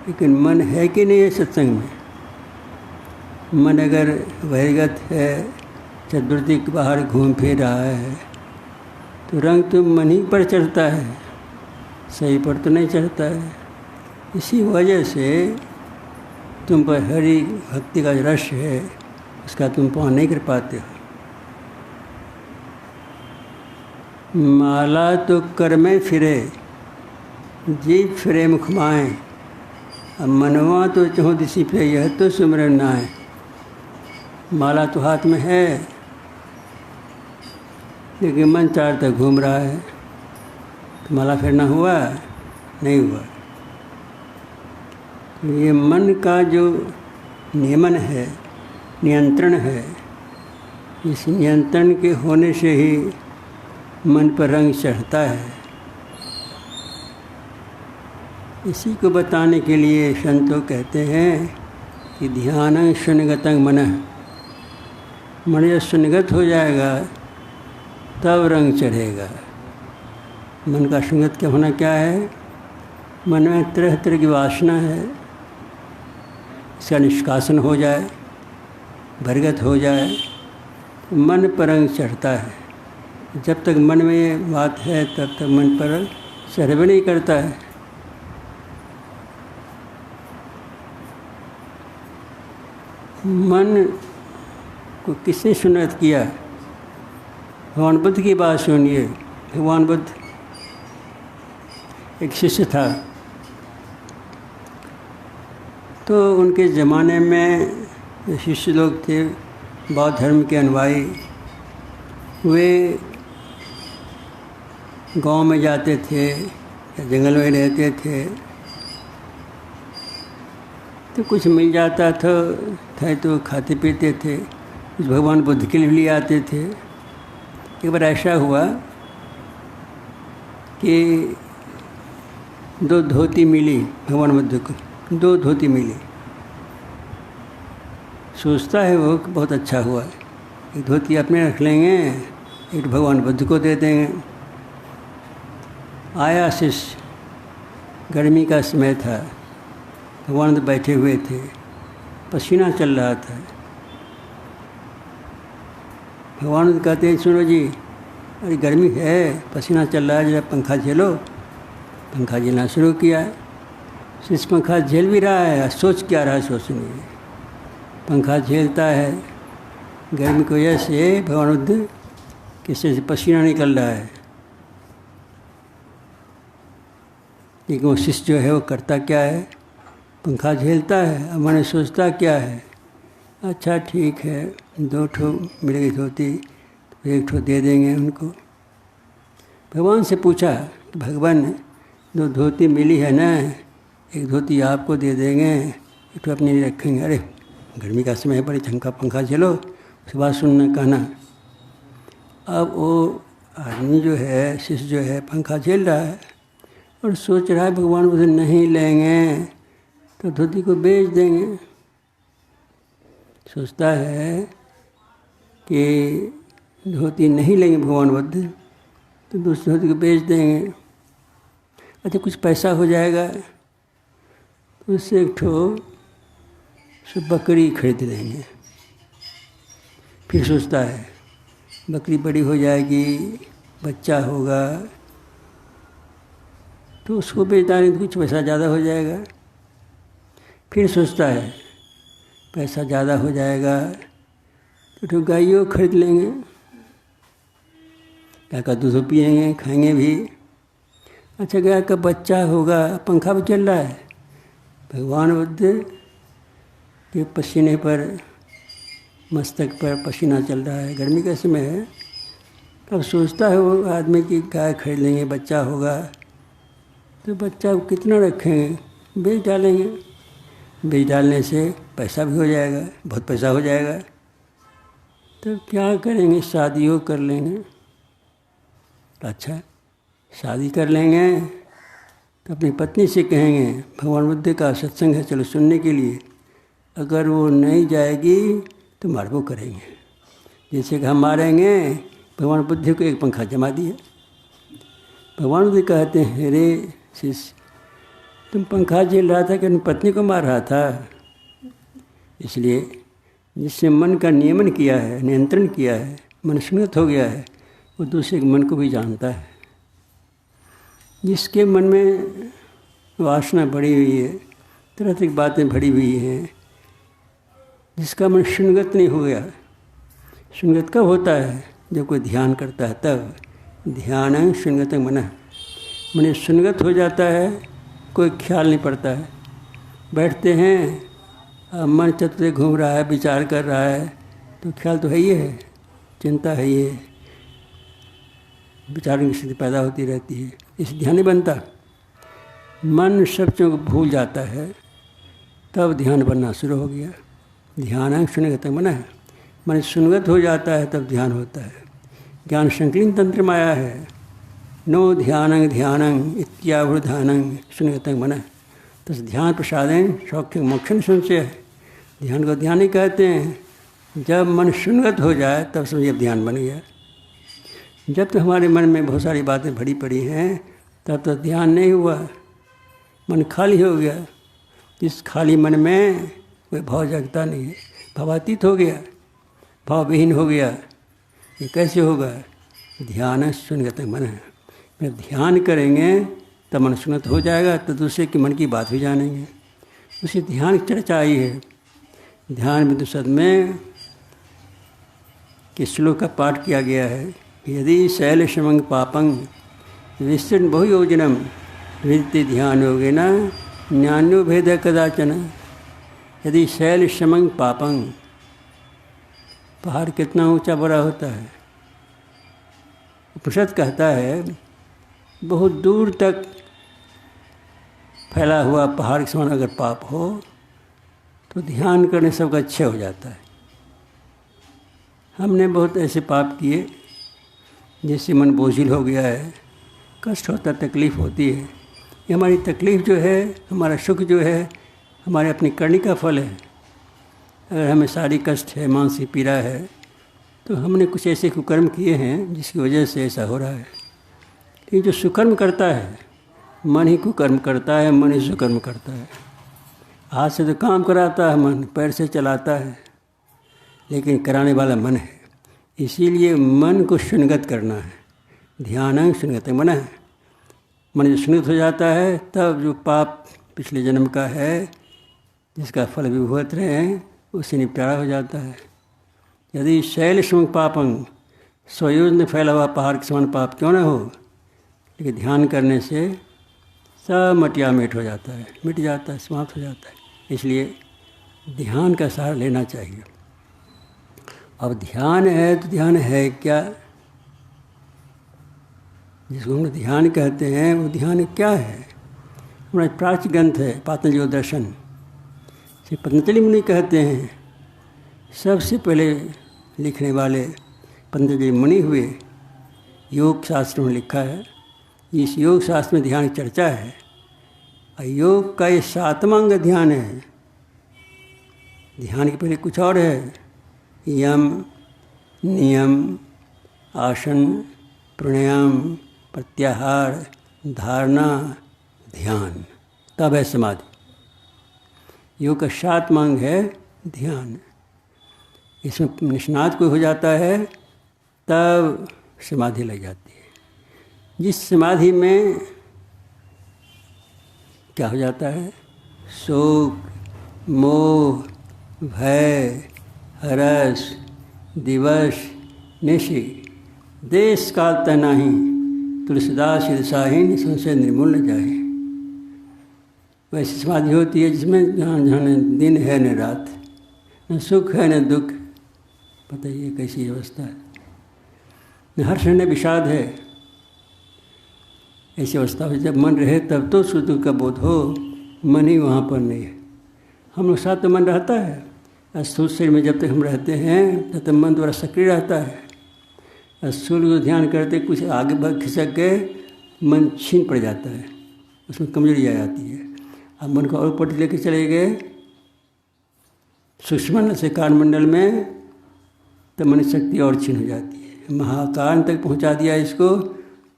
लेकिन मन है कि नहीं है सत्संग में? मन अगर बहिर्गत है, चतुर्थी के बाहर घूम फिर रहा है, तो रंग तो मन ही पर चढ़ता है, सही पर तो नहीं चढ़ता है। इसी वजह से तुम पर हरि भक्ति का रस है, उसका तुम पान नहीं कर पाते हो। माला तो कर में फिरे, जीव फिरे मुखमाए, अब मनवा तो चहो दिशी फिरे, यह तो सुमरन नाए। माला तो हाथ में है, लेकिन मन चार तक घूम रहा है, तो माला फेरना हुआ नहीं हुआ। ये मन का जो नियमन है, नियंत्रण है, इस नियंत्रण के होने से ही मन पर रंग चढ़ता है। इसी को बताने के लिए संतों कहते हैं कि ध्यानं शून्यगतं मनः, मन जब शून्यगत हो जाएगा तब रंग चढ़ेगा। मन का शून्यगत क्या होना क्या है? मन में तरह तरह की वासना है, इसका निष्कासन हो जाए, बहिर्गत हो जाए, मन पर रंग चढ़ता है। जब तक मन में ये बात है तब तक मन पर रंग चढ़ भी नहीं करता है। मन को किसने शून्यगत किया? भगवान बुद्ध की बात सुनिए। भगवान बुद्ध एक शिष्य था, तो उनके ज़माने में शिष्य लोग थे, बौद्ध धर्म के अनुयायी, वे गांव में जाते थे या जंगल में रहते थे, तो कुछ मिल जाता था तो खाते पीते थे, कुछ भगवान बुद्ध के लिए ले आते थे। एक बार ऐसा हुआ कि 2 धोती मिली भगवान बुद्ध को, 2 धोती मिली। सोचता है वो बहुत अच्छा हुआ, एक धोती अपने रख लेंगे, एक भगवान बुद्ध को दे देंगे। आया शिष्य, गर्मी का समय था, भगवान तो बैठे हुए थे, पसीना चल रहा था। भगवान तो कहते हैं सुनो जी, अरे गर्मी है, पसीना चल रहा है, जरा पंखा झेलो। पंखा झेलना शुरू किया। शिष्य पंखा झेल भी रहा है, सोच क्या रहा है, सोचने पंखा झेलता है। गर्मी की वजह से भगवान बुद्ध किसी से पसीना निकल रहा है, लेकिन वो शिष्य जो है वो करता क्या है? पंखा झेलता है। अब मैंने सोचता क्या है, अच्छा ठीक है, 2 ठो मिलेगी धोती, तो 1 ठो दे देंगे उनको। भगवान से पूछा तो भगवान 2 धोती मिली है ना, 1 धोती आपको दे देंगे, 1 ठो अपने लिए रखेंगे। अरे गर्मी का समय है, बड़ी झंका पंखा झेलो, उसके बाद सुनना कहना। अब वो आदमी जो है, शिष्य जो है, पंखा झेल रहा है और सोच रहा है भगवान उसे नहीं लेंगे तो धोती को बेच देंगे। सोचता है कि धोती नहीं लेंगे भगवान बुद्ध तो दूसरी धोती को बेच देंगे, अच्छा कुछ पैसा हो जाएगा, तो उससे 1 ठो बकरी खरीद लेंगे। फिर सोचता है बकरी बड़ी हो जाएगी, बच्चा होगा, तो उसको बेच डालेंगे तो कुछ पैसा ज़्यादा हो जाएगा। फिर सोचता है पैसा ज़्यादा हो जाएगा तो गाइयों खरीद लेंगे, गाय का दूध पिएंगे, खाएंगे भी। अच्छा गाय का बच्चा होगा, पंखा भी चल रहा है, भगवान बुद्ध के पसीने पर, मस्तक पर पसीना चल रहा है, गर्मी का समय है। अब सोचता है वो आदमी की गाय खरीद लेंगे, बच्चा होगा, तो बच्चा को कितना रखेंगे, बेच डालेंगे। बेच डालने से पैसा भी हो जाएगा, बहुत पैसा हो जाएगा। तो क्या करेंगे, शादियों कर लेंगे। अच्छा शादी कर लेंगे तो अपनी पत्नी से कहेंगे भगवान बुद्ध का सत्संग है, चलो सुनने के लिए। अगर वो नहीं जाएगी तो मारबो करेंगे, जैसे कि हम मारेंगे। भगवान बुद्ध को 1 पंखा जमा दिया। भगवान बुद्ध कहते हैं, अरे शिष्य तुम पंखा झेल रहा था कि अपनी पत्नी को मार रहा था। इसलिए जिसने मन का नियमन किया है, नियंत्रण किया है, मन संयत हो गया है, वो दूसरे के मन को भी जानता है। जिसके मन में वासना बढ़ी हुई है, तरह तरह की बातें भरी हुई हैं, जिसका मन शून्यगत नहीं हो गया। शून्यगत कब होता है? जब कोई ध्यान करता है तब। ध्यान शून्यगत मन मन शून्यगत हो जाता है, कोई ख्याल नहीं पड़ता है। बैठते हैं, मन चतुर घूम रहा है, विचार कर रहा है, तो ख्याल तो है ही है, चिंता है ही है, विचारों की स्थिति पैदा होती रहती है। इस ध्यान नहीं बनता। मन सब चीज़ों को भूल जाता है, तब ध्यान बनना शुरू हो गया। ध्यान शून्यगत मन है। मन शून्यगत हो जाता है तब ध्यान होता है। ज्ञान संकीर्ण तंत्र में आया है, नो ध्यानं ध्यानं इत्यावृधानं शून्यगत मन। तो ध्यान प्रसादेन सौख्य मोक्षण संशय है। ध्यान को ध्यान ही कहते हैं। जब मन शून्यगत हो जाए तब समझिए ध्यान बन गया। जब तो हमारे मन में बहुत सारी बातें भरी पड़ी हैं तब तो ध्यान नहीं हुआ, मन खाली हो गया। इस खाली मन में कोई भाव जगता नहीं है, भावातीत हो गया, भावविहीन हो गया। ये कैसे होगा? ध्यान शून्यगत मन है। जब ध्यान करेंगे तब मन शून्यत हो जाएगा, तो दूसरे के मन की बात भी जानेंगे। उसी ध्यान की चर्चा आई है। ध्यान बिंदु सद में कि श्लोक का पाठ किया गया है, यदि शैलशमंग पापंग विस्तृण बहुयोजनम विदिते ध्यान योगेन ज्ञानो भेद कदाचन। यदि शैलशमंग पापंग, पहाड़ कितना ऊंचा बड़ा होता है। उपनिषद कहता है बहुत दूर तक फैला हुआ पहाड़ के समान अगर पाप हो तो ध्यान करने सबका अच्छे हो जाता है। हमने बहुत ऐसे पाप किए जिससे मन बोझिल हो गया है, कष्ट होता, तकलीफ़ होती है। ये हमारी तकलीफ़ जो है, हमारा सुख जो है, हमारे अपनी करनी का फल है। अगर हमें सारी कष्ट है, मानसिक पीड़ा है, तो हमने कुछ ऐसे कुकर्म किए हैं जिसकी वजह से ऐसा हो रहा है। ये जो सुकर्म करता है, मन ही कुकर्म करता है, मन ही सुकर्म करता है। हाथ से तो काम कराता है मन, पैर से चलाता है, लेकिन कराने वाला मन है। इसीलिए मन को शून्यगत करना है। ध्यान शून्यगत मन है। मन जो शून्यगत हो जाता है तब जो पाप पिछले जन्म का है, जिसका फल भी भुगत रहे हैं, उससे निपटारा हो जाता है। यदि शैल सम पापंग, स्वयोजन फैला हुआ पहाड़ के समान पाप क्यों न हो, लेकिन ध्यान करने से सब मटिया मेट हो जाता है, मिट जाता है, समाप्त हो जाता है। इसलिए ध्यान का सहारा लेना चाहिए। अब ध्यान है तो ध्यान है क्या? जिसको हम ध्यान कहते हैं वो ध्यान क्या है? हमारा प्राचीन ग्रंथ है पातंजलि दर्शन, श्री पतंजलि मुनि कहते हैं। सबसे पहले लिखने वाले पतंजलि मुनि हुए। योग शास्त्र में लिखा है। इस योग शास्त्र में ध्यान की चर्चा है। और योग का ये 7वां अंग ध्यान है। ध्यान के पहले कुछ और है, यम, नियम, आसन, प्राणायाम, प्रत्याहार, धारणा, ध्यान, तब है समाधि। योग का 7वां अंग है ध्यान। इसमें निष्णात कोई हो जाता है तब समाधि लग जाती है। जिस समाधि में क्या हो जाता है? शोक, मोह, भय, हरस, दिवस, निशि, देश काल तनाही, तुलसीदास साहिन संशय निर्मूल जाए। वैसी समाधि होती है जिसमें जहाँ जहाँ न दिन है न रात, न सुख है न दुख। बताइए कैसी अवस्था है। न हर्ष न विषाद है। ऐसी अवस्था में जब मन रहे तब तो सुख दुख का बोध हो, मन ही वहाँ पर नहीं है। हम लोग साथ तो मन रहता है। स्थूल शरीर में जब तक हम रहते हैं तब तक मन द्वारा सक्रिय रहता है। स्थूल को ध्यान करते कुछ आगे बढ़ खिसक गए, मन छीन पड़ जाता है, उसमें कमजोरी आ जाती है। अब मन को और ऊपर लेके चले गए सूक्ष्म से कारणमंडल में, तब मन शक्ति और छीन हो जाती है। महाकारण तक पहुंचा दिया इसको,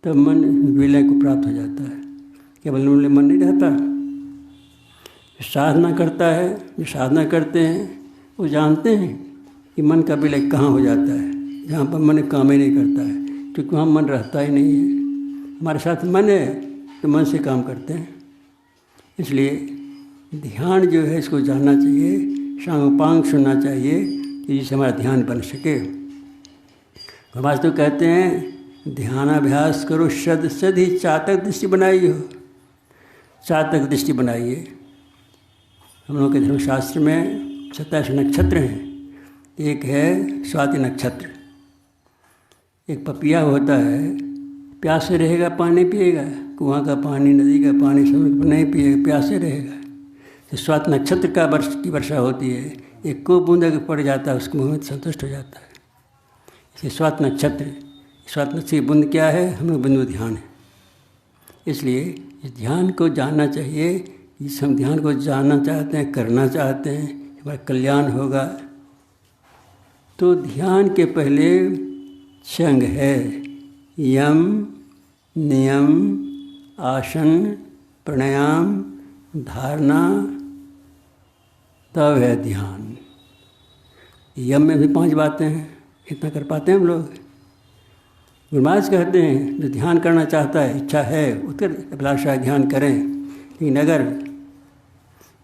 तब मन विलय को प्राप्त हो जाता है। केवल मन नहीं रहता, साधना करता है, जो साधना करते हैं वो जानते हैं कि मन का विलय कहाँ हो जाता है, जहाँ पर मन काम ही नहीं करता है, क्योंकि वहाँ मन रहता ही नहीं है। हमारे साथ मन है तो मन से काम करते हैं। इसलिए ध्यान जो है इसको जानना चाहिए, सांगोपांग सुनना चाहिए कि जिससे हमारा ध्यान बन सके। भगवान तो कहते हैं ध्यानाभ्यास करो सद सद ही चातक दृष्टि बनाई हो। चातक दृष्टि बनाइए। हम लोगों के धर्मशास्त्र में 27 नक्षत्र हैं। एक है स्वाति नक्षत्र। एक पपिया होता है, प्यासे रहेगा पानी पिएगा, कुआं का पानी नदी का पानी सब नहीं पिएगा, प्यासे रहेगा। तो स्वाति नक्षत्र का की वर्षा होती है, एक को बूंद अगर पड़ जाता है उसके मुँह में संतुष्ट हो जाता है। इसलिए स्वाति नक्षत्र की बूंद क्या है? हम लोग बिंदु ध्यान है। इसलिए इस ध्यान को जानना चाहिए। इस हम ध्यान को जानना चाहते हैं, करना चाहते हैं, हमारा कल्याण होगा। तो ध्यान के पहले चंग है यम, नियम, आसन, प्राणायाम, धारणा, तब है ध्यान। यम में भी 5 बातें हैं, इतना कर पाते हैं हम लोग? गुरु महाराज कहते हैं जो ध्यान करना चाहता है, इच्छा है, उत्तर अभिलाषा ध्यान करें, लेकिन अगर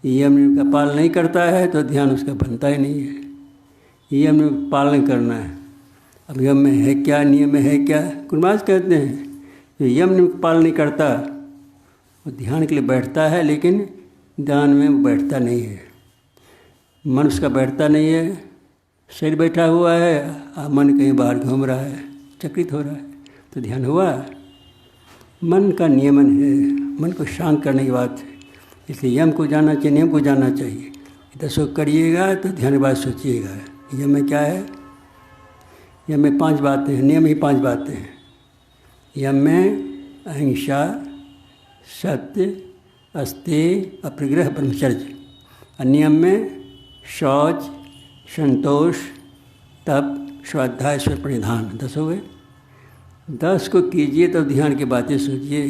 यम का पालन नहीं करता है तो ध्यान उसका बनता ही नहीं है। यम में पालन करना है। अब यम में है क्या, नियम में है क्या? गुरु महाराज कहते हैं जो यम में पालन नहीं करता वो ध्यान के लिए बैठता है, लेकिन ध्यान में वो बैठता नहीं है। मन उसका बैठता नहीं है, शरीर बैठा हुआ है, मन कहीं बाहर घूम रहा है, चक्रित हो रहा है, तो ध्यान हुआ? मन का नियमन है, मन को शांत करने की बात है। इसलिए यम को जानना चाहिए, नियम को जानना चाहिए। 10 करिएगा तो ध्यान के बाद सोचिएगा। यम में क्या है? यम में 5 बातें हैं, नियम ही 5 बातें हैं। यम में अहिंसा, सत्य, अस्तेय, अपरिग्रह, ब्रह्मचर्य। और नियम में शौच, संतोष, तप, स्वाध्याय, स्व परिधान। 10 हो गए। 10 को कीजिए तो ध्यान की बातें सोचिए।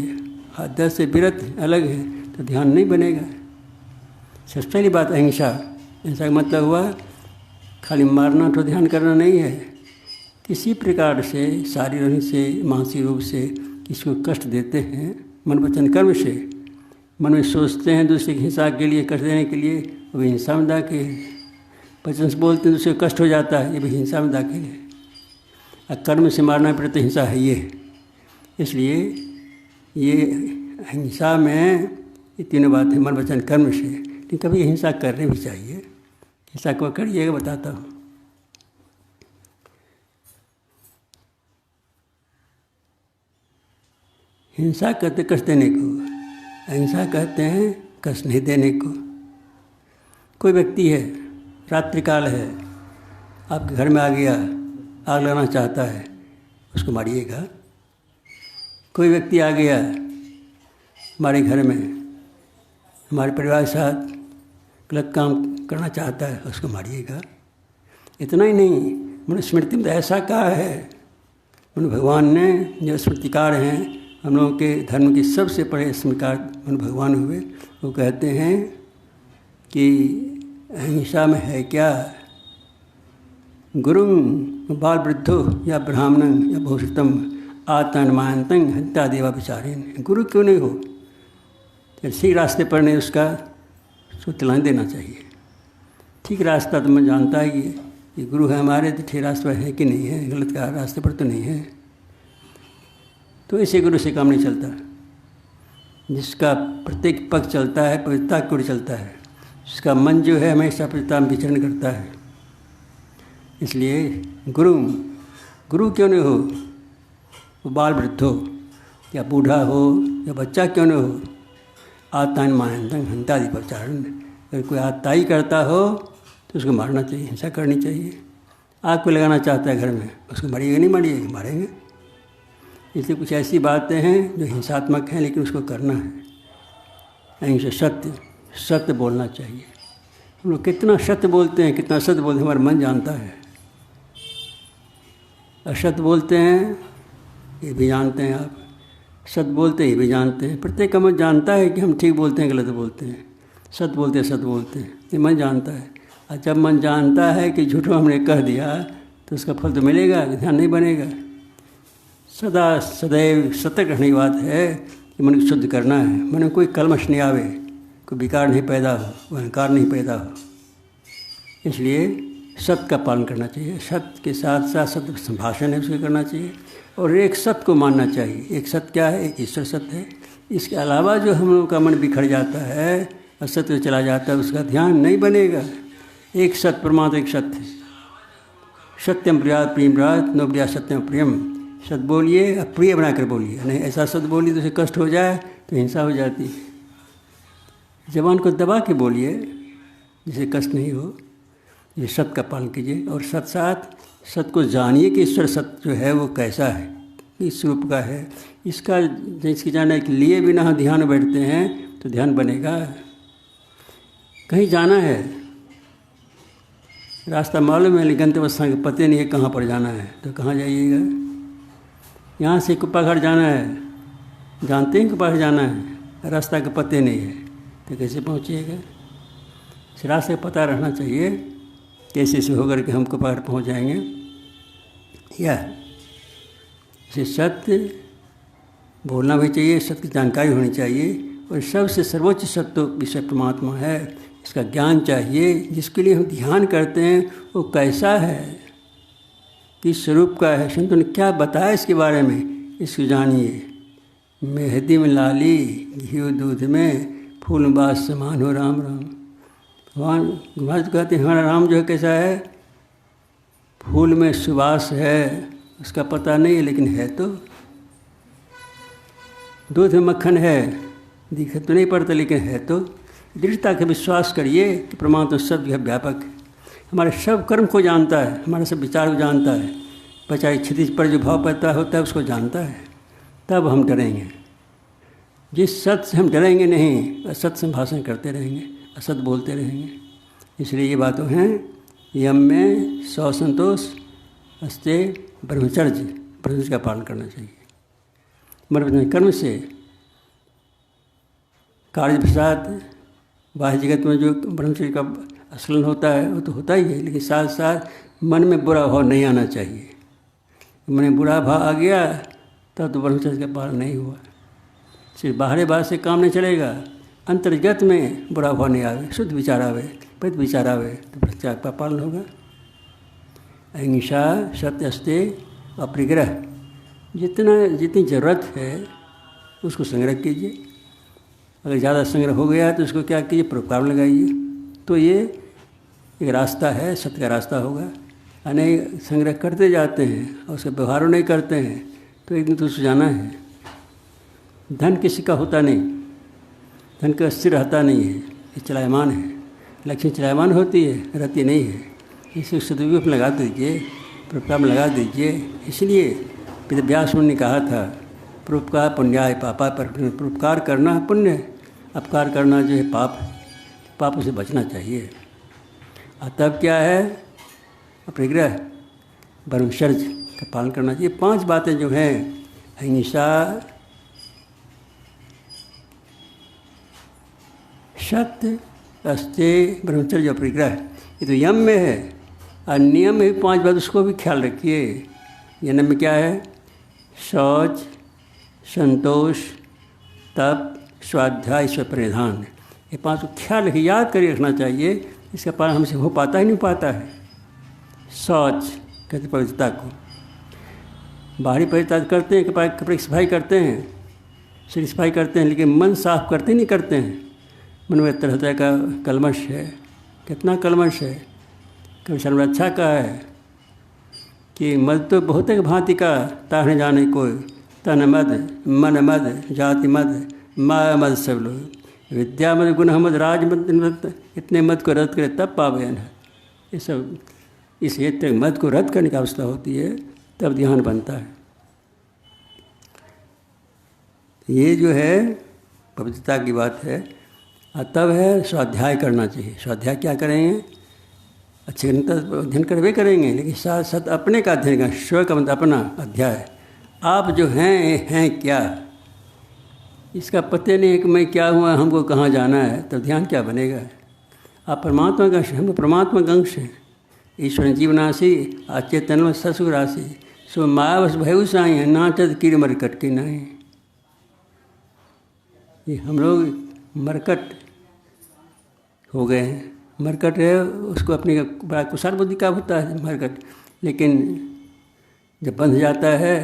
10 से विरत अलग है तो ध्यान नहीं बनेगा। सबसे पहली बात अहिंसा। अहिंसा का मतलब हुआ खाली मारना तो ध्यान करना नहीं है। किसी प्रकार से शारीरिक रूप से, मानसिक रूप से किसी को कष्ट देते हैं, मन वचन कर्म से, मन में सोचते हैं दूसरे की हिंसा के लिए, कष्ट देने के लिए, वो हिंसा में दाखिल है। वचन से बोलते हैं दूसरे को कष्ट हो जाता है, ये भी हिंसा में दाखिल है। और कर्म से मारना पड़ता हिंसा है ये। इसलिए ये हिंसा में ये तीनों बातें मन वचन कर्म से, लेकिन कभी हिंसा करनी भी चाहिए। हिंसा को करिएगा, बताता हूँ। हिंसा कहते कष्ट देने को, अहिंसा कहते हैं कष्ट नहीं देने को। कोई व्यक्ति है, रात्रिकाल है, आपके घर में आ गया, आग लगाना चाहता है, उसको मारिएगा। कोई व्यक्ति आ गया हमारे घर में, हमारे परिवार के साथ गलत काम करना चाहता है, उसको मारिएगा। इतना ही नहीं, मनुष्य स्मृति में तो ऐसा कहा है, भगवान ने जो स्मृतिकार हैं, हम लोगों के धर्म के सबसे बड़े स्मृतिकार भगवान हुए, वो कहते हैं कि अहिंसा में है क्या? गुरुं बाल वृद्धो या ब्राह्मणं या बहुश्रुतम आत्मानमानतं हत्या देवा विचारेन। गुरु क्यों नहीं हो? ठीक रास्ते पर नहीं उसका चलाने देना चाहिए। ठीक रास्ता तो मैं जानता है कि गुरु है हमारे, तो ठीक रास्ते पर है कि नहीं है, गलत का रास्ते पर तो नहीं है। तो ऐसे गुरु से काम नहीं चलता। जिसका प्रत्येक पक्ष चलता है, पवित्रता की ओर चलता है, जिसका मन जो है हमेशा पवित्रता में विचरण करता है। इसलिए गुरु क्यों नहीं हो? वो बाल वृद्ध हो या बूढ़ा हो या बच्चा क्यों नहीं हो, आत्मान मानतं हंतादि प्रचारण। अगर कोई आत्ताई करता हो तो उसको मारना चाहिए, हिंसा करनी चाहिए। आग को लगाना चाहता है घर में, उसको मारिएगा नहीं? मारिएगा, मारेंगे। इसलिए कुछ ऐसी बातें हैं जो हिंसात्मक हैं, लेकिन उसको करना है। अहिंसा, सत्य बोलना चाहिए। हम लोग कितना सत्य बोलते हैं, कितना सत्य बोलते हैं, हमारा मन जानता है। असत्य बोलते हैं ये भी जानते हैं आप, सत्य बोलते हैं ये भी जानते हैं। प्रत्येक का मन जानता है कि हम ठीक बोलते हैं, गलत बोलते हैं। सत बोलते ये मन जानता है। और जब मन जानता है कि झूठो हमने कह दिया तो उसका फल तो मिलेगा, ध्यान नहीं बनेगा। सदा सदैव सतर्क रहने की बात है कि मन को शुद्ध करना है, मन में कोई कलमश नहीं आवे, कोई विकार नहीं पैदा हो, अहंकार नहीं पैदा हो। इसलिए सत्य का पालन करना चाहिए, सत्य के साथ साथ सत्य संभाषण है उसको करना चाहिए, और एक सत्य को मानना चाहिए। एक सत्य क्या है? एक ईश्वर सत्य है। इसके अलावा जो हम लोगों का मन बिखर जाता है, असत्य चला जाता है, उसका ध्यान नहीं बनेगा। एक सत्य परमात्मा, एक सत्य है। सत्यम प्रियात प्रियम प्रियात नो प्रिया सत्यम प्रियम। सत्य बोलिए, अप्रिय बनाकर बोलिए, नहीं ऐसा सत्य बोलिए तो उसे कष्ट हो जाए तो हिंसा हो जाती है। जबान को दबा के बोलिए जिसे कष्ट नहीं हो। ये सत्य का पालन कीजिए, और सत्य साथ सत्य को जानिए कि ईश्वर सत्य जो है वो कैसा है, किस रूप का है। इसका जिसकी जानने के लिए बिना हम ध्यान में बैठते हैं तो ध्यान बनेगा। कहीं जाना है, रास्ता मालूम है लेकिन गंतव्य स्थान का पते नहीं है कहाँ पर जाना है, तो कहाँ जाइएगा? यहाँ से कुप्पाघाट जाना है, जानते हैं कुप्पाघाट जाना है, रास्ता का पते नहीं है तो कैसे पहुँचिएगा? इस रास्ते का पता रहना चाहिए, कैसे से होकर के हम कुप्पाघाट पहुँच जाएंगे। या इसे सत्य बोलना भी चाहिए, सत्य की जानकारी होनी चाहिए, और सबसे सर्वोच्च सत्य तो विषय परमात्मा है, इसका ज्ञान चाहिए। जिसके लिए हम ध्यान करते हैं वो कैसा है, किस स्वरूप का है, संतों ने क्या बताया इसके बारे में, इसको जानिए। मेहदी में लाली घी दूध में फूल बास समान हो राम राम। भगवान तो कहते हैं हमारा राम जो है कैसा है, फूल में सुवास है, उसका पता नहीं है लेकिन है तो। दूध में मक्खन है, दिखे तो नहीं पड़ता लेकिन है तो। दृढ़ता के विश्वास करिए कि परमात्मा सब जो है व्यापक है, हमारे सब कर्म को जानता है, हमारे सब विचार को जानता है, बचाई क्षितिज पर जो भाव पैदा होता है उसको जानता है। तब हम डरेंगे। जिस सत्य से हम डरेंगे नहीं, असत्य संभाषण करते रहेंगे, असत्य बोलते रहेंगे। इसलिए ये बातें हैं, यम में सौ संतोष अस्ते ब्रह्मचर्य का पालन करना चाहिए। मन कर्म से कार्य प्रसाद बाह्य जगत में जो ब्रह्मचर्य का आस्खलन होता है वो तो होता ही है, लेकिन साथ साथ मन में बुरा भाव नहीं आना चाहिए। मन में बुरा भाव आ गया तब तो ब्रह्मचर्य का पालन नहीं हुआ। सिर्फ बाहरी बात से काम नहीं चलेगा, अंतर्गत में बुरा भाव नहीं आवे, शुद्ध विचार आवे, पवित्र विचार आवे तो ब्रह्मचर्य का पालन होगा। अहिंसा सत्य अस्ते अपरिग्रह, जितनी ज़रूरत है उसको संग्रह कीजिए। अगर ज़्यादा संग्रह हो गया तो उसको क्या कीजिए, परोपकार में लगाइए। तो ये एक रास्ता है, सत्य का रास्ता होगा। अनेक संग्रह करते जाते हैं और उसका व्यवहार नहीं करते हैं तो एक दिन तो उसको जाना है। धन किसी का होता नहीं, धन का स्थिर रहता नहीं है, ये चलायमान है। लक्ष्मी चलायमान होती है, रहती नहीं है। इसे सदुपयोग में लगा दीजिए, परोपकार में लगा दीजिए। इसलिए व्यास मुनि ने कहा था, परोपकार पुण्याय पापा, पर परोपकार करना पुण्य, अपकार करना जो है पाप, पापों से बचना चाहिए। और तब क्या है, अपरिग्रह ब्रह्मचर्य का पालन करना चाहिए। 5 बातें जो हैं, अहिंसा सत्य अस्ते ब्रह्मचर्य अपरिग्रह, ये तो यम में है। और नियम में भी 5 बात, उसको भी ख्याल रखिए। यम में क्या है, शौच, संतोष, तप, स्वाध्याय, ईश्वर परिधान, ये 5 को ख्याल रखिए, याद करके रखना चाहिए। इसका पालन हमसे हो पाता ही नहीं पाता है। शौच कहते पवित्रता को, बाहरी पवित्रता करते हैं, कपड़े की सफाई करते हैं, शरीर की सफाई करते हैं, लेकिन मन साफ करते नहीं करते हैं। मन में तरह तरह का कलमश है, कितना कलमश है। कभी शर्म अच्छा कहा है कि मद तो बहुत है भांति का, ताहने जाने कोई, तन मद मन मद जाति मद माया मद सब लोग, विद्या मद गुण मद राज मद, इतने मद को रद्द करे तब पावे न। ये सब इस हेतु मद को रद्द करने की अवस्था होती है, तब ध्यान बनता है। ये जो है पवित्रता की बात है। और तब है स्वाध्याय करना चाहिए। स्वाध्याय क्या करेंगे, अच्छे अध्ययन करवे करेंगे, लेकिन साथ साथ अपने का अध्ययन का, स्व का मतलब अपना अध्याय। आप जो हैं क्या, इसका पता नहीं है कि मैं क्या हुआ, हमको कहाँ जाना है, तो ध्यान क्या बनेगा। आप परमात्मा का अंश, हम परमात्मा का अंश हैं। ईश्वर जीवनाशी अचेतन ससुर राशि सो मायावश भयु साई है नाचत कीड़ मरकट की नहीं। ये हम लोग मरकट हो गए हैं। मरकट है, उसको अपनी बड़ा कुशल बुद्धि का होता है मरकट, लेकिन जब बंध जाता है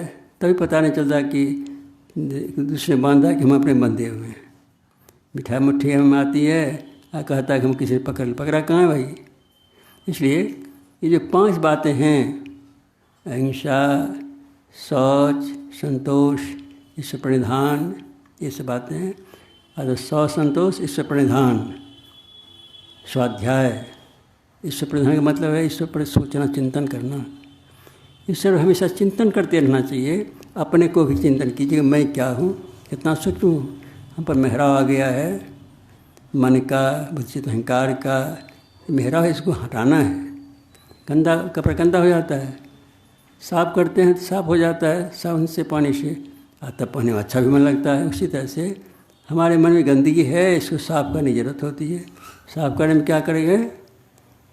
तभी पता नहीं चलता कि दूसरे बांधा कि हम अपने बंधे हुए हैं। मिठाई मुट्ठी हम आती है और कहता है कि हम किसी पकड़ा कहाँ है भाई। इसलिए ये जो 5 बातें हैं, अहिंसा, शौच, संतोष, ईश्वर प्रणिधान, ये सब बातें हैं। और शौच, संतोष, ईश्वर प्रणिधान, स्वाध्याय। ईश्वर प्रणिधान का मतलब है ईश्वर पर सोचना, चिंतन करना। ईश्वर हमेशा चिंतन करते रहना चाहिए। अपने को भी चिंतन कीजिए, मैं क्या हूँ, कितना सुख हूँ। हम पर मेहराव आ गया है, मन का, बुद्धि अहंकार का मेहराव है, इसको हटाना है। गंदा कपड़ा गंदा हो जाता है, साफ करते हैं तो साफ हो जाता है साबुन से, पानी से, तब पानी में अच्छा भी मन लगता है। उसी तरह से हमारे मन में गंदगी है, इसको साफ करने की ज़रूरत होती है। साफ करने में क्या करेंगे,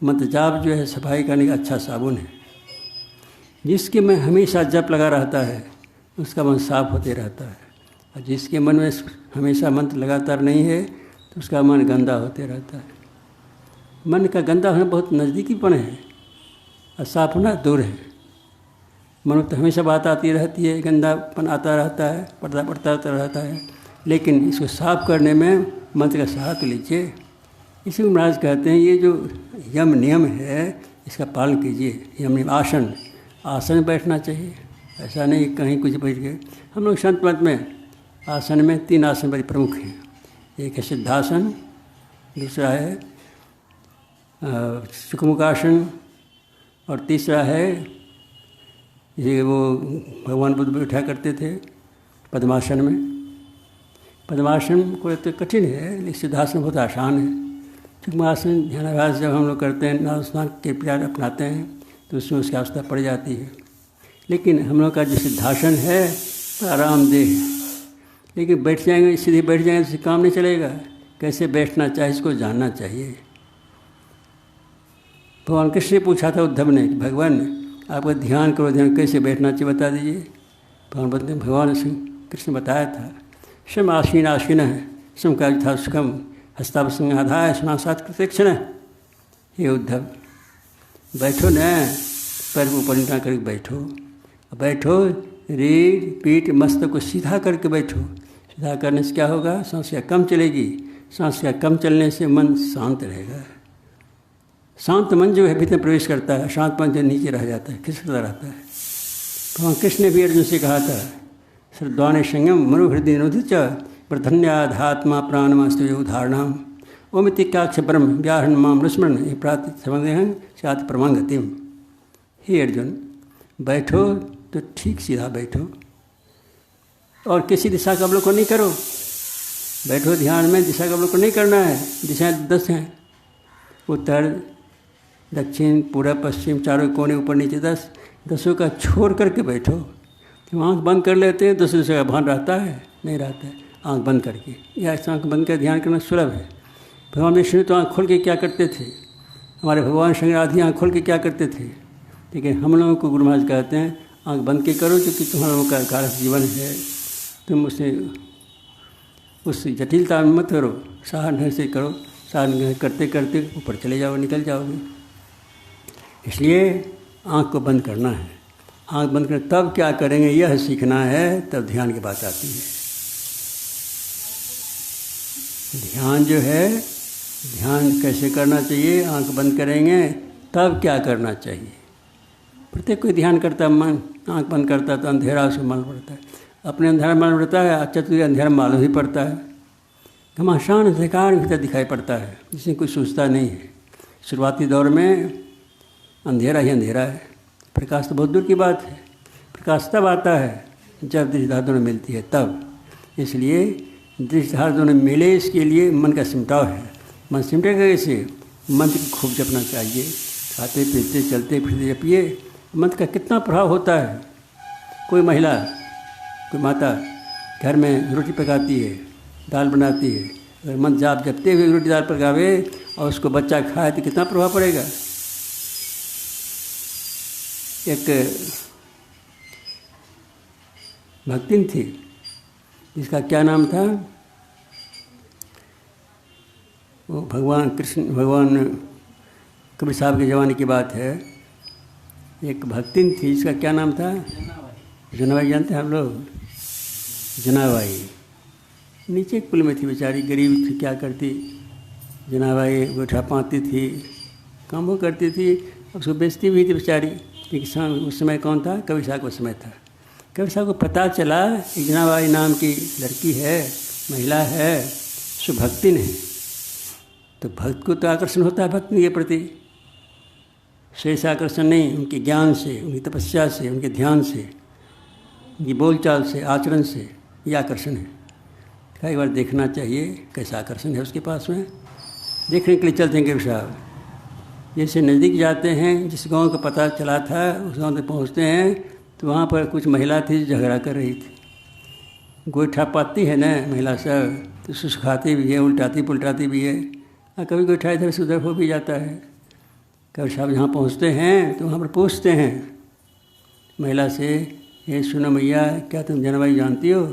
मंत्र जाप जो है सफाई करने का अच्छा साबुन है। जिसके में हमेशा जप लगा रहता है उसका मन साफ होते रहता है, और जिसके मन में हमेशा मंत्र लगातार नहीं है तो उसका मन गंदा होते रहता है। मन का गंदा होना बहुत नज़दीकीपन है और साफ होना दूर है। मन में तो हमेशा बात आती रहती है, गंदापन आता रहता है, पर्दा पड़ता रहता है, लेकिन इसको साफ करने में मंत्र का सहारा लीजिए। इसी को महाराज कहते हैं ये जो यम नियम है इसका पालन कीजिए। यम नियम, आसन में बैठना चाहिए, ऐसा नहीं कहीं कुछ बैठ गए। हम लोग संत मत में आसन में 3 आसन बड़े प्रमुख हैं। एक है सिद्धासन, दूसरा है सुखमुखासन, और तीसरा है ये वो भगवान बुद्ध बैठा करते थे पद्मासन में। पद्मासन को तो कठिन है, लेकिन सिद्धासन बहुत आसान है। सुखमुखासन ध्यानाभ्यास जब हम लोग करते हैं, नाम स्नान के प्यार अपनाते हैं तो उसमें उसकी आवश्यकता पड़ जाती है। लेकिन हम लोग का जो सिद्धासन है तो आरामदेह है, लेकिन बैठ जाएंगे, सीधे बैठ जाएंगे तो काम नहीं चलेगा। कैसे बैठना चाहिए इसको जानना चाहिए। भगवान कृष्ण ने पूछा था उद्धव ने, भगवान आपको ध्यान करो, ध्यान कैसे बैठना चाहिए बता दीजिए। भगवान कृष्ण बताया था, सम आसीन आसीन है सम का था सुखम हस्तावसंगाधाय स्नासात कृतक्षण। हे उद्धव बैठो न, पैर को ऊपर नीचा करके बैठो, रीढ़ पीठ मस्तक को सीधा करके बैठो। सीधा करने से क्या होगा, सांस क्या कम चलेगी। सांस क्या कम चलने से मन शांत रहेगा। शांत मन जो है भीतर प्रवेश करता है, शांत मन जो नीचे रह जाता है, खिसकता रहता है। भगवान कृष्ण ने भी अर्जुन से कहा था, श्रद्धाने संयम मनोहृदय निरोधित प्रधन्याधात्मा प्राणमास्तु उदाहरणाम ओमितिकाक्ष ब्रह्म व्याहरण माम स्मरण ये प्राति समदेहन सात परमांगतिम। हे अर्जुन बैठो तो ठीक सीधा बैठो और किसी दिशा का अवलोकन नहीं करो। बैठो ध्यान में, दिशा का अवलोकन नहीं करना है। दिशाएं 10 हैं, उत्तर दक्षिण पूर्व पश्चिम, चारों कोने ऊपर नीचे 10। 10 का छोड़ करके बैठो। तो आँख बंद कर लेते हैं, दूसरे से भान रहता है नहीं रहता है। आँख बंद करके, या आँख बंद कर ध्यान करना सुलभ है। भगवान विष्णु तो आँख खोल के क्या करते थे, हमारे भगवान शंकर आदि आँख खोल के क्या करते थे। लेकिन हम लोगों को गुरु महाराज कहते हैं आँख बंद के करो, क्योंकि तुम्हारा लोगों का कारक जीवन है, तुम उस जटिलता में मत करो, साधन से करो। साधन करते करते ऊपर चले जाओ, निकल जाओगे। इसलिए आँख को बंद करना है। आँख बंद कर तब क्या करेंगे यह सीखना है, तब ध्यान की बात आती है। ध्यान जो है, ध्यान कैसे करना चाहिए, आँख बंद करेंगे तब क्या करना चाहिए। प्रत्येक कोई ध्यान करता है, मन आँख बंद करता है तो अंधेरा उसको मालूम पड़ता है, अपने अंधेरा मालूम पड़ता है, अच्छा तो अंधेरा मालूम ही पड़ता है। घमासान अंधकार भीतर दिखाई पड़ता है, जिसमें कोई सोचता नहीं है। शुरुआती दौर में अंधेरा ही अंधेरा है, प्रकाश तो बहुत दूर की बात है। प्रकाश तब आता है जब दृष्टिधार दोनों मिलती है तब। इसलिए दृष्टिधार दोनों मिले, इसके लिए मन का सिमटाव है। मन सिमटेगा कैसे, मंत्र को खूब जपना चाहिए। खाते पीते चलते फिरते जपिए। मंत्र का कितना प्रभाव होता है। कोई महिला, कोई माता घर में रोटी पकाती है, दाल बनाती है। अगर मन जाप जपते हुए रोटी दाल पकावे और उसको बच्चा खाए तो कितना प्रभाव पड़ेगा। एक भक्तिन थी जिसका क्या नाम था, वो भगवान कबीर साहब के ज़माने की बात है। एक भक्तिन थी जिसका क्या नाम था, जनाबाई, जानते हैं आप लोग, जनाबाई। नीचे कुल में थी बेचारी, गरीब थी, क्या करती। जनाबाई गोइठा पाती थी, काम वो करती थी, अब उसको बेचती भी थी बेचारी। लेकिन उस समय कौन था, कबीर साहब का समय था। कबीर साहब को पता चला कि जनाबाई नाम की लड़की है, महिला है, सो भक्तिन है। तो भक्त को तो आकर्षण होता है भक्ति के प्रति, शेष आकर्षण नहीं, उनके ज्ञान से, उनकी तपस्या से, उनके ध्यान से, उनकी बोलचाल से, आचरण से ये आकर्षण है। कई बार देखना चाहिए कैसा आकर्षण है उसके पास में, देखने के लिए चलते हैं कबीर साहब। जैसे नज़दीक जाते हैं, जिस गांव का पता चला था उस गांव तक पहुंचते हैं तो वहाँ पर कुछ महिला थी जो झगड़ा कर रही थी। गोइठा पाती है ना महिला सब, तो सुखाती भी है, उल्टाती पुलटाती भी है, और कभी गोइठा इधर से उधर हो भी जाता है। कबीर साहब जहाँ पहुँचते हैं तो वहाँ पर पूछते हैं महिला से, ये सुनो मैया, क्या तुम जनाबाई जानती हो?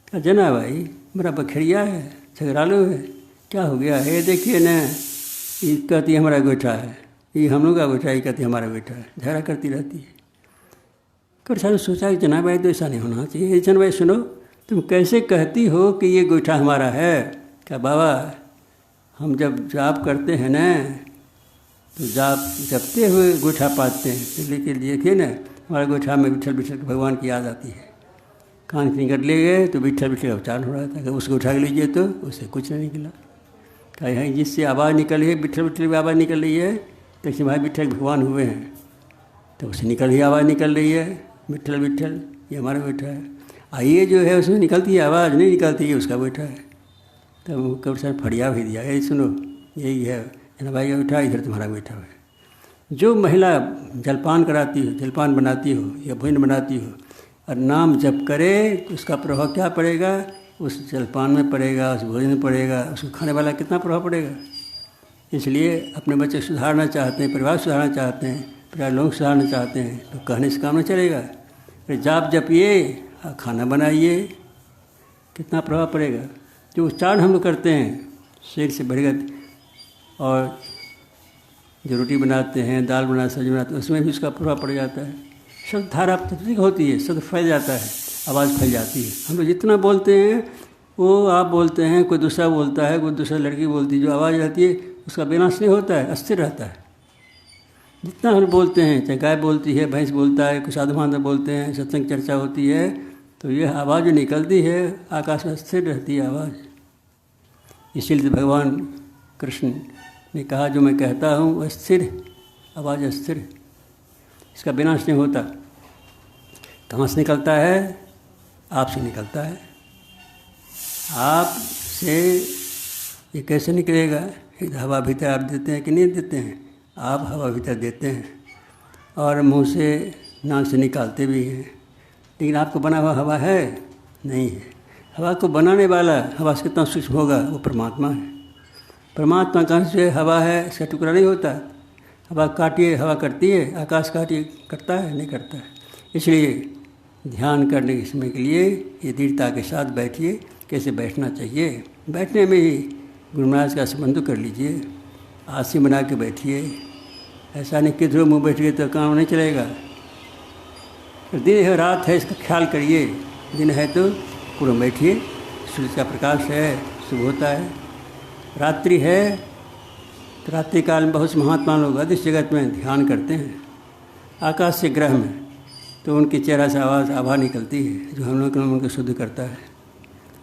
क्या जनाबाई? मेरा बखेड़िया है, झगड़ालू है, क्या हो गया है? देखिए ना, ये कहती है हमारा गोइठा है, ये हम लोग का गोइठा, ये कहती है हमारा गोइठा है, झगड़ा करती रहती है। कबीर साहब ने सोचा कि जनाबाई तो ऐसा नहीं होना चाहिए। जनाबाई सुनो, तुम कैसे कहती हो कि ये गोइठा हमारा है? क्या बाबा, हम जब जाप करते हैं ना तो जाप जपते हुए गोइठा पाते हैं, तो लेकिन देखिए ना हमारे गोइठा में विठल विठल भगवान की याद आती है। कान की निकट ले गए तो विठल विठल उच्चारण हो रहा था, अगर उसको उठा के लीजिए तो उससे कुछ नहीं निकला। कहीं जिससे आवाज़ निकल रही है, विठल विठल की आवाज़ निकल रही है, तो भाई विठल भगवान हुए हैं, तो उससे निकल ही आवाज़ निकल रही है, विठल विठल ये हमारा गोइठा है। आइए जो है उसमें निकलती है आवाज़, नहीं निकलती है, उसका गोइठा है। तब कबीर साहब फड़िया भी दिया, ये सुनो, यही है जनाबाई का गोइठा, इधर तुम्हारा गोइठा है। जो महिला जलपान कराती हो, जलपान बनाती हो या भोजन बनाती हो और नाम जप करे तो उसका प्रभाव क्या पड़ेगा? उस जलपान में पड़ेगा, उस भोजन में पड़ेगा, उसको खाने वाला कितना प्रभाव पड़ेगा। इसलिए अपने बच्चे सुधारना चाहते हैं, परिवार सुधारना चाहते हैं, परिवार लोग सुधारना चाहते हैं, तो कहने से काम नहीं चलेगा। फिर जाप जपिए, खाना बनाइए, कितना प्रभाव पड़ेगा। जो उच्चारण हम लोग करते हैं शरीर से बढ़ेगा, और जो रोटी बनाते हैं, दाल बनाते, सब्जी बनाते हैं, उसमें भी उसका प्रभाव पड़ जाता है। शब्द धारा तत्विक होती है, शब्द फैल जाता है, आवाज़ फैल जाती है। हम लोग जितना बोलते हैं वो आप बोलते हैं, कोई दूसरा बोलता है, कोई दूसरा लड़की बोलती है, जो आवाज़ रहती है उसका विनाश नहीं होता है, अस्थिर रहता है। जितना हम बोलते हैं, चाहे गाय बोलती है, भैंस बोलता है, कुछ साधु महात्मा बोलते हैं, सत्संग चर्चा होती है, तो यह आवाज़ जो निकलती है आकाश में स्थिर रहती है आवाज़। इसीलिए भगवान कृष्ण ने कहा, जो मैं कहता हूँ वह स्थिर, आवाज़ स्थिर, इसका विनाश नहीं होता। कहाँ से निकलता है? आपसे निकलता है। आप से ये कैसे निकलेगा? हवा भीतर आप देते हैं कि नहीं देते हैं? आप हवा भीतर देते हैं और मुंह से, नाक से निकालते भी हैं, लेकिन आपको बना हुआ हवा है नहीं है। हवा को बनाने वाला, हवा से कितना सूक्ष्म होगा, वो परमात्मा है। परमात्मा कहाँ से हवा है, इसका टुकड़ा नहीं होता। हवा काटिए हवा करती है, आकाश काटिए करता है, नहीं करता है। इसलिए ध्यान करने के समय के लिए ये दृढ़ता के साथ बैठिए। कैसे बैठना चाहिए? बैठने में ही गुरु महाराज का संबंध कर लीजिए, आसन बना के बैठिए। ऐसा नहीं किधर मुँह बैठ गए तो काम नहीं चलेगा। दिन है रात है इसका ख्याल करिए। दिन है तो पूरा बैठिए, सूर्य का प्रकाश है, शुभ होता है। रात्रि है तो रात्रि काल में बहुत से महात्मा लोग अदृश्य जगत में ध्यान करते हैं, आकाश से ग्रह में, तो उनके चेहरा से आभा निकलती है जो हम लोग का मन को शुद्ध करता है।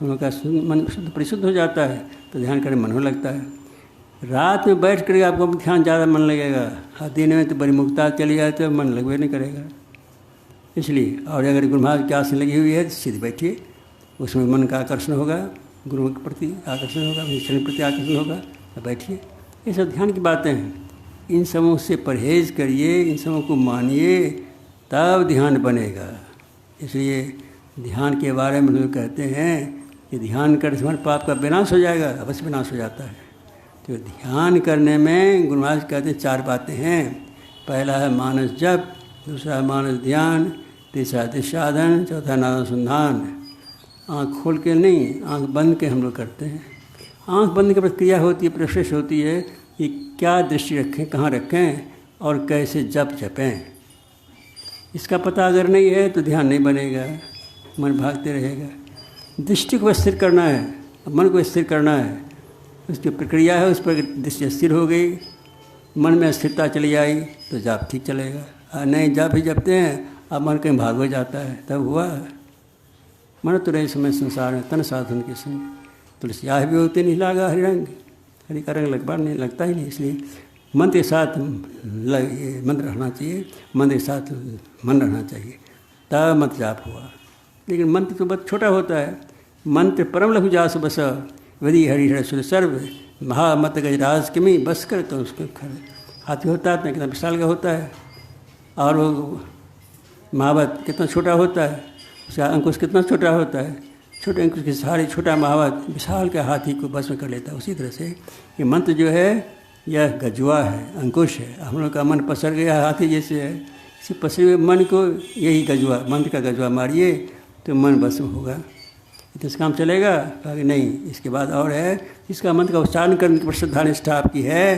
हम लोग का मन शुद्ध परिशुद्ध हो जाता है तो ध्यान करने मन हो लगता है। रात में बैठ कर आपको ध्यान ज़्यादा मन लगेगा, और दिन में तो बड़ी मुक्ता चली जाए तो मन लगवे नहीं करेगा। इसलिए और अगर गुरु महाराज की आसन लगी हुई है तो सीधे बैठिए, उसमें मन का आकर्षण होगा, गुरु के प्रति आकर्षण होगा, ईश्वर के प्रति आकर्षण होगा, तो बैठिए। ये सब ध्यान की बातें हैं। इन सबों से परहेज करिए, इन सबों को मानिए, तब ध्यान बनेगा। इसलिए ध्यान के बारे में लोग कहते हैं कि ध्यान करने से हमारे पाप का विनाश हो जाएगा, अवश्य विनाश हो जाता है। तो ध्यान करने में गुरु महाराज कहते हैं 4 बातें हैं। पहला है मानस जप, दूसरा है मानस ध्यान, तीसरा साधन, चौथा नादानुसंधान। आँख खोल के नहीं, आँख बंद के हम लोग करते हैं। आँख बंद के प्रक्रिया होती है, प्रोसेस होती है कि क्या दृष्टि रखें, कहाँ रखें और कैसे जप जपें। इसका पता अगर नहीं है तो ध्यान नहीं बनेगा, मन भागते रहेगा। दृष्टि को स्थिर करना है, मन को स्थिर करना है, उसकी प्रक्रिया है। उस पर दृष्टि स्थिर हो गई, मन में स्थिरता चली आई तो जाप ठीक चलेगा। नहीं जाप ही जपते हैं, अब मन कहीं भाग हो जाता है, तब हुआ मन तो रहे समय संसार में तन साधन के संग। तुलसी आह भी होते नहीं लागा हरि रंग, हरि का रंग लगभग नहीं लगता ही नहीं। इसलिए मंत्र के साथ मंत्र रहना चाहिए, मंत्र के साथ मन रहना चाहिए, तब मंत्र जाप हुआ। लेकिन मंत्र तो बहुत छोटा होता है। मंत्र परम लघु जास बस विधि हरि हर सुर सर्व महामत गजराज किमी बस कर, तो उसको हाथी होता है कितना विशाल का होता है, और वो महावत कितना छोटा होता है, उसका अंकुश कितना छोटा होता है। छोटे अंकुश के सहारे छोटा महावत विशाल के हाथी को बस में कर लेता है। उसी तरह से ये मंत्र जो है यह गजुआ है, अंकुश है। हम लोग का मन पसर गया हाथी जैसे है, इसी पसरे हुए मन को यही गजुआ, मंत्र का गजुआ मारिए तो मन बस में होगा। तो इस काम चलेगा? कहा कि नहीं, इसके बाद और है, इसका मंत्र का उच्चारण करने की श्रद्धा निष्ठा आपकी है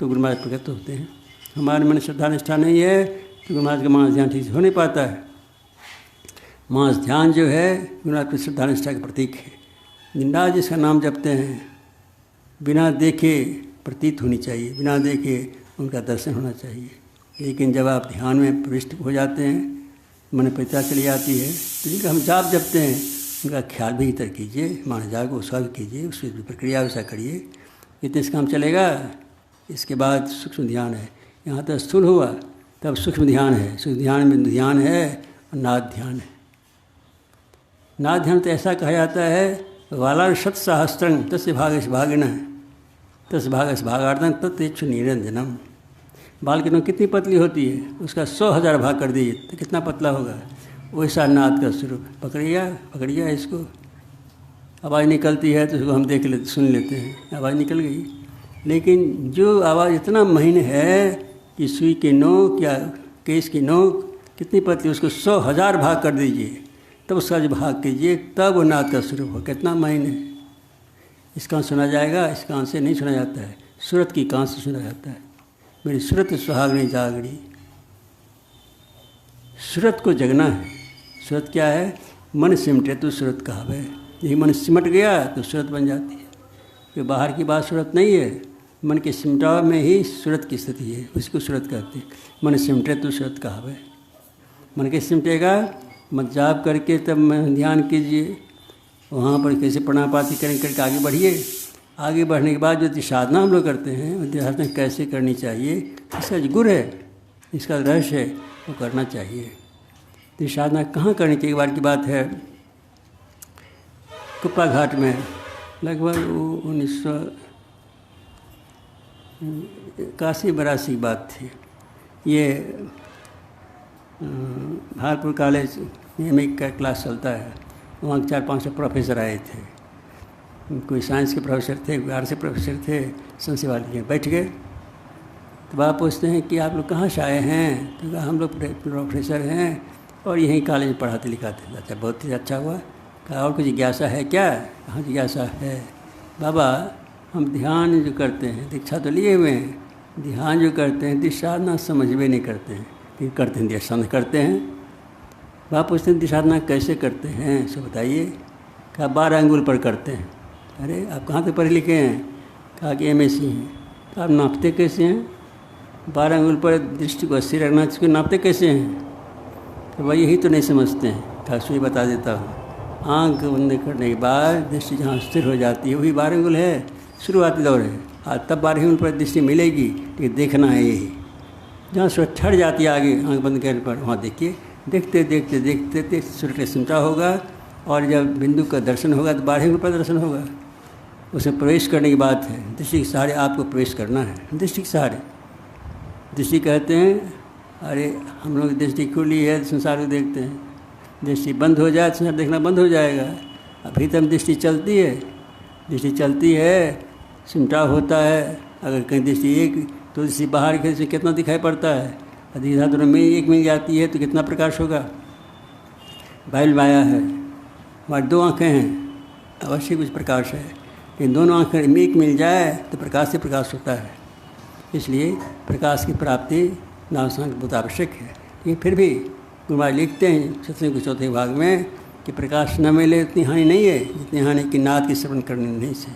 तो गुरु महाराज प्रकट होते हैं। हमारे मन श्रद्धा निष्ठा नहीं है तो गुरु महाराज का मानस ध्यान ठीक से हो नहीं पाता है। मानस ध्यान जो है गुरु महाराज की श्रद्धा निष्ठा का प्रतीक है। जिंदा जिसका नाम जपते हैं बिना देखे प्रतीत होनी चाहिए, बिना देखे उनका दर्शन होना चाहिए। लेकिन जब आप ध्यान में प्रविष्ट हो जाते हैं, मन पता चली जाती है, तो जिनका हम जाप जपते हैं उनका ख्याल भी इतर कीजिए, मान जाग उसका भी कीजिए, उसकी प्रक्रिया वैसा करिए, इतने से काम चलेगा। इसके बाद सूक्ष्म ध्यान है। यहाँ तक स्थूल हुआ तब सूक्ष्म ध्यान है। सूक्ष्म ध्यान में ध्यान है और नाद ध्यान है। नाद ध्यान तो ऐसा कहा जाता है वाला शत सहस्त्रंग तस्य भागश भागिन तस्य भागश भागार्थन तत्तेक्षु निरंजनम। बाल की नोक कितनी पतली होती है, उसका 100,000 भाग कर दीजिए तो कितना पतला होगा। वैसा नाद का स्वरूप पकड़िया इसको। आवाज़ निकलती है तो उसको हम देख लेते, सुन लेते हैं, आवाज़ निकल गई। लेकिन जो आवाज़ इतना महीन है कि सुई की नोक या केस की नोक कितनी पतली, उसको 100,000 भाग कर दीजिए, तब उसका जो भाग कीजिए तब वो नाद का स्वरूप हो। कितना महीन है। इस कान सुना जाएगा, इस कान से नहीं सुना जाता है, सूरत की कान से सुना जाता है। मेरी सूरत सुहागनी जागड़ी। सूरत को जगना है। सूरत क्या है? मन सिमटे तो सूरत कहावे। यही मन सिमट गया तो सूरत बन जाती है। ये बाहर की बात सूरत नहीं है, मन के सिमटाव में ही सूरत की स्थिति है, उसको सूरत कहते हैं। मन सिमटे तो सूरत कहावे। मन के सिमटेगा, मत जाप करके तब मैं ध्यान कीजिए, वहाँ पर कैसे प्रणापाति करें करके आगे बढ़िए। आगे बढ़ने के बाद जो साधना हम लोग करते हैं, साधना कैसे करनी चाहिए, इसका जो गुर है, इसका रहस्य है, वो करना चाहिए। तो साधना कहाँ करनी चाहिए? एक बार की बात है, कुप्पा घाट में लगभग 1981-82 की बात थी। ये भागपुर कॉलेज में का क्लास चलता है, वहाँ 4-5 प्रोफेसर आए थे। कोई साइंस के प्रोफेसर थे, कोई आर्ट्स के प्रोफेसर थे, संस्कृत वाले बैठ गए। तो आप पूछते हैं कि आप लोग कहाँ से आए हैं? तो कहा हम लोग प्रोफेसर हैं और यहीं कॉलेज में पढ़ाते लिखाते। अच्छा, बहुत ही अच्छा हुआ। कहा और कुछ जिज्ञासा है क्या? कहाँ जिज्ञासा है? बाबा हम ध्यान जो करते हैं, दीक्षा तो लिए हुए हैं, ध्यान जो करते हैं दिशाधना समझ में नहीं करते हैं कि करते हैं, दिशाधना करते हैं। बाबा पूछते हैं दिशाधना कैसे करते हैं, सो बताइए। कहा 12 अंगुल पर करते हैं। अरे आप कहाँ तक पढ़े लिखे हैं? कहा कि MSc हैं। तो आप नापते कैसे हैं? 12 अंगुल पर दृष्टि को स्थिर रखना, इसको नापते कैसे हैं? तो भाई यही तो नहीं समझते हैं। कहा सो ही बता देता हूँ। आँख बंद करने के बाद दृष्टि जहाँ स्थिर हो जाती है वही 12 अंगुल है, शुरुआती दौर है। आज तब 12 अंगुल पर दृष्टि मिलेगी, लेकिन देखना है यही। जहाँ सूरज छट जाती है आगे आँख बंद करने पर, वहाँ देखिए, देखते देखते देखते देखते सूर्य का सिमटा होगा, और जब बिंदु का दर्शन होगा तो 12 अंगुल पर दर्शन होगा। उसमें प्रवेश करने की बात है, दृष्टि के सहारे आपको प्रवेश करना है। दृष्टि के सहारे, दृष्टि कहते हैं अरे हम लोग दृष्टि खुली है संसार को देखते हैं, दृष्टि बंद हो जाए संसार देखना बंद हो जाएगा। अभी तक दृष्टि चलती है, दृष्टि चलती है, सिमटा होता है। अगर कहीं दृष्टि एक तो दृष्टि बाहर के से कितना दिखाई पड़ता है, यदि धातु में एक मिल जाती है तो कितना प्रकाश होगा। बैल माया है, हमारी दो आँखें हैं, अवश्य कुछ प्रकाश है, लेकिन दोनों आँखें में एक मिल जाए तो प्रकाश से प्रकाश होता है। इसलिए प्रकाश की प्राप्ति नामसांग बहुत आवश्यक है। लेकिन फिर भी गुरु महाराज लिखते हैं सत्संग के चौथे भाग में कि प्रकाश न मिले इतनी हानि नहीं है जितनी हानि कि नाद के श्रवण करने नहीं से।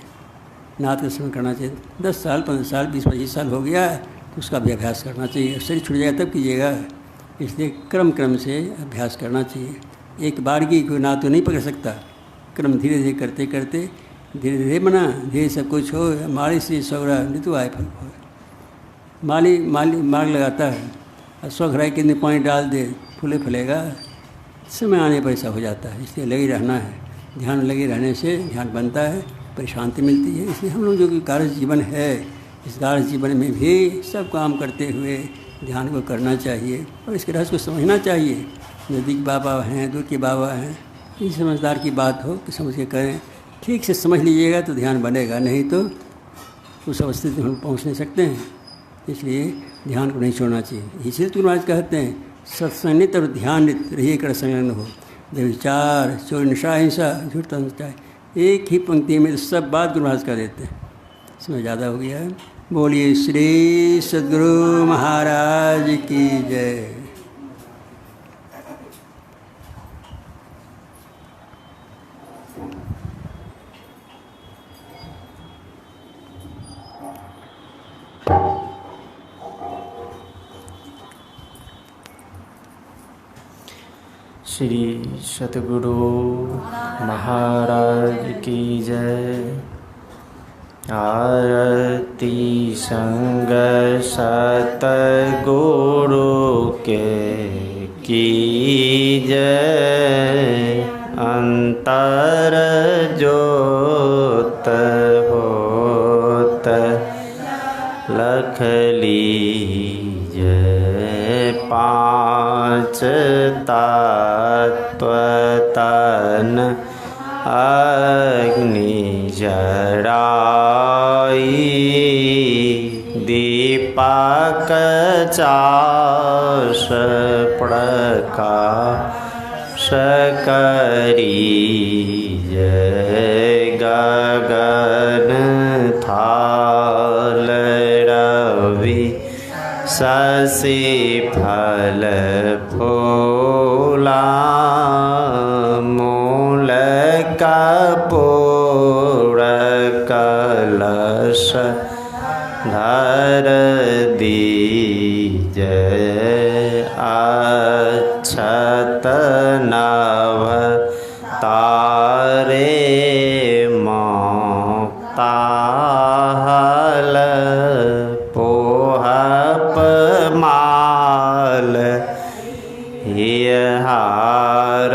नाद का श्रवण करना चाहिए। 10 साल 15 साल 20-25 साल हो गया तो उसका भी अभ्यास करना चाहिए। शरीर छूट जाएगा तब कीजिएगा। इसलिए क्रम से अभ्यास करना चाहिए। एक बार की कोई नाद तो नहीं पकड़ सकता। क्रम धीरे धीरे करते करते धीरे धीरे बना, धीरे सब कुछ हो। माली से सौरा ऋतु आए फल हो। माली मार्ग लगाता है और स्वघराई के अंदर पानी डाल दे, फूले फलेगा। समय आने पर ऐसा हो जाता है। इसलिए लगे रहना है। ध्यान लगे रहने से ध्यान बनता है, शांति मिलती है। इसलिए हम लोग जो कि कार्य जीवन है, इस कार्य जीवन में भी सब काम करते हुए ध्यान को करना चाहिए और इसके रहस्य को समझना चाहिए। नज़दीक बाबा हैं, दूर के बाबा हैं, ये समझदार की बात हो कि समझ के करें। ठीक से समझ लीजिएगा तो ध्यान बनेगा, नहीं तो उस अवस्था में हम पहुँच नहीं सकते हैं। इसलिए ध्यान को नहीं छोड़ना चाहिए। इसलिए गुरु महाराज कहते हैं सत्संग नित और ध्यान नित रहिए कर संलग्न हो। व्यभिचार, चोरी, नशा, हिंसा, झूठ तंत्र, एक ही पंक्ति में सब बात गुरु महाराज कर देते हैं। इसमें ज़्यादा हो गया है। बोलिए श्री सद्गुरु महाराज की जय। श्री सतगुरु महाराज की जय। आरती संग सतगुरु के कीजय। अंतर जोत होत लख लीजय। पांच तत्व तन अग्नि जराई। दीपक चास प्रकाश करी। गगन थाल रवि शशि फल फूला। मूल कपूर कलश धर दीजय। अक्षत नभ तारे मोक्ताहल। पोहप माल हार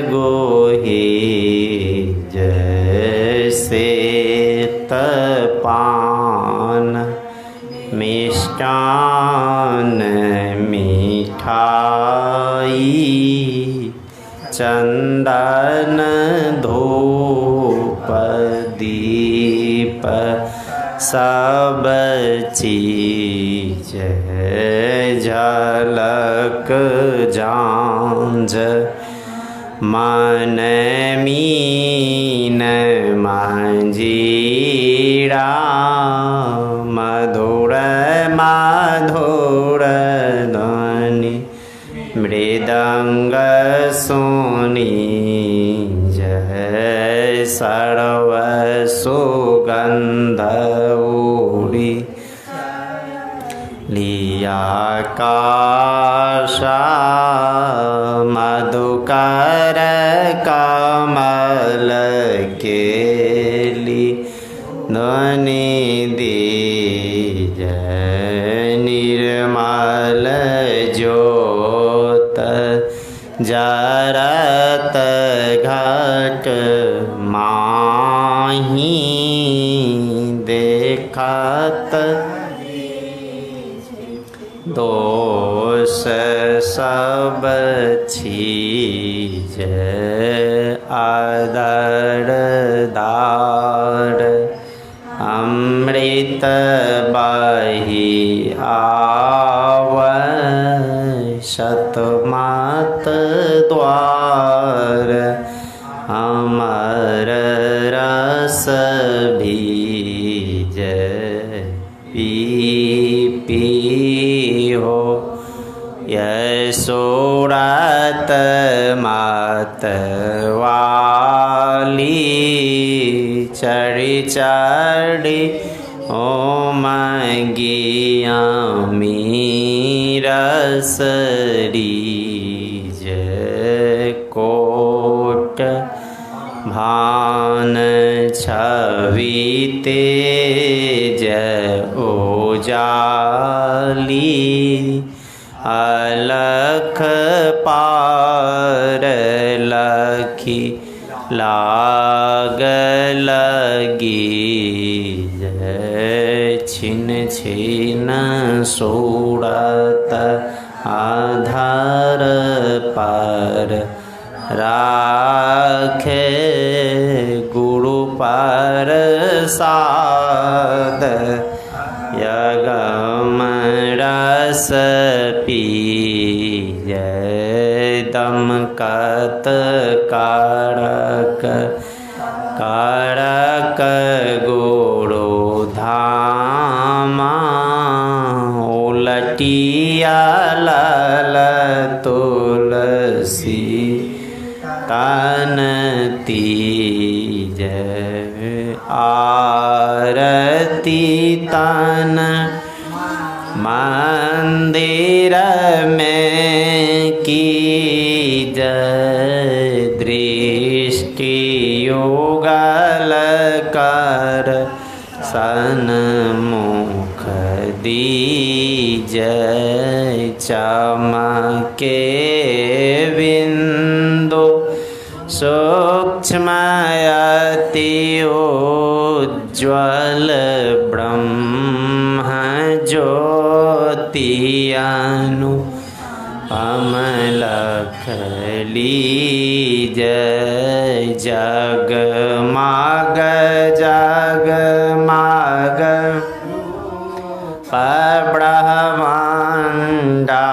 गोही जैसे पान। मिष्टान मिठाई। चंदन धूप दीप सब चीज। झलक झांझ मन मीन मंजीरा। मधुर मधुर ध्वनि मृदंग सोनी। जय सर्व सुगंध उड़ी। लिया काशा मधुकर कमल केली। ध्वनि दीज निर्मल ज्योत। जरत घट माही। देखत दोष सब चीज आदर दार अमृत बही आव शतमात द्वार अमर रस बीज पी पी हो यशोरत मात वाली चढ़ी चढ़ी ओम गियामी रसरीज कोट भान छवि तेज ओजाली अलख पार लखी लाग लगी छिन छिन सोड़त आधार पर राखे गुरु पर साद यगम रस पीज दमकत कारक कारक गुरु धामा उलटिया लल तुलसी तन तीज आरती तन मंदिर में की दृष्टि युगल कर सन्मुख दीज चमके बिंदु सूक्ष्मयति उज्ज्वल ब्रह्म ज्योतियानु अमलख लीज जगमग जगमग ब्रह्मांडा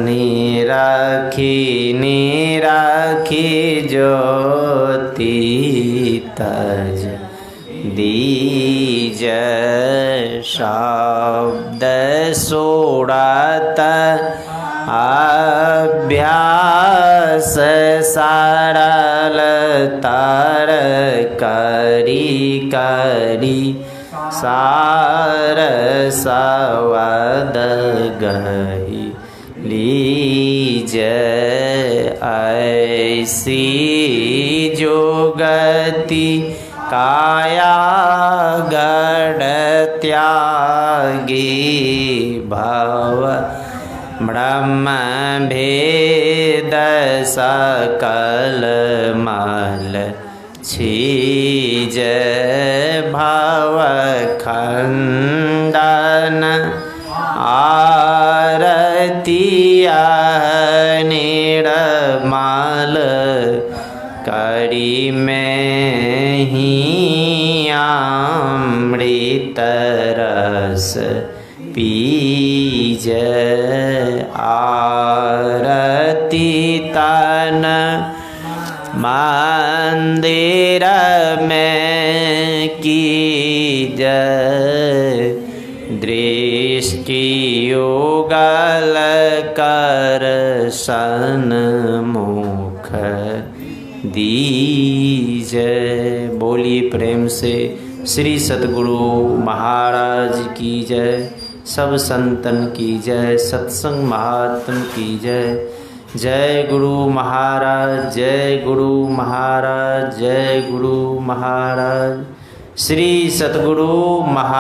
निरखी निरखी ज्योति तज दीज शब्द सोड़त अभ्यास सरल तर करी करी सार सवद गही लीज ऐसी जोगति काया गढ़ त्यागी भव ब्रह्म भेद सकल मल छीज भव खंडन आरतिया निर्मल करी में ही अमृत रस पीज आरती तन मंदिर में कीज दृष्टि युगल कर सन्मुख दीज। बोलिए प्रेम से श्री सतगुरु महाराज की जय, सब संतन की जय, सत्संग महात्म की जय। जय गुरु महाराज, जय गुरु महाराज, जय गुरु महाराज। श्री सतगुरु महाराज।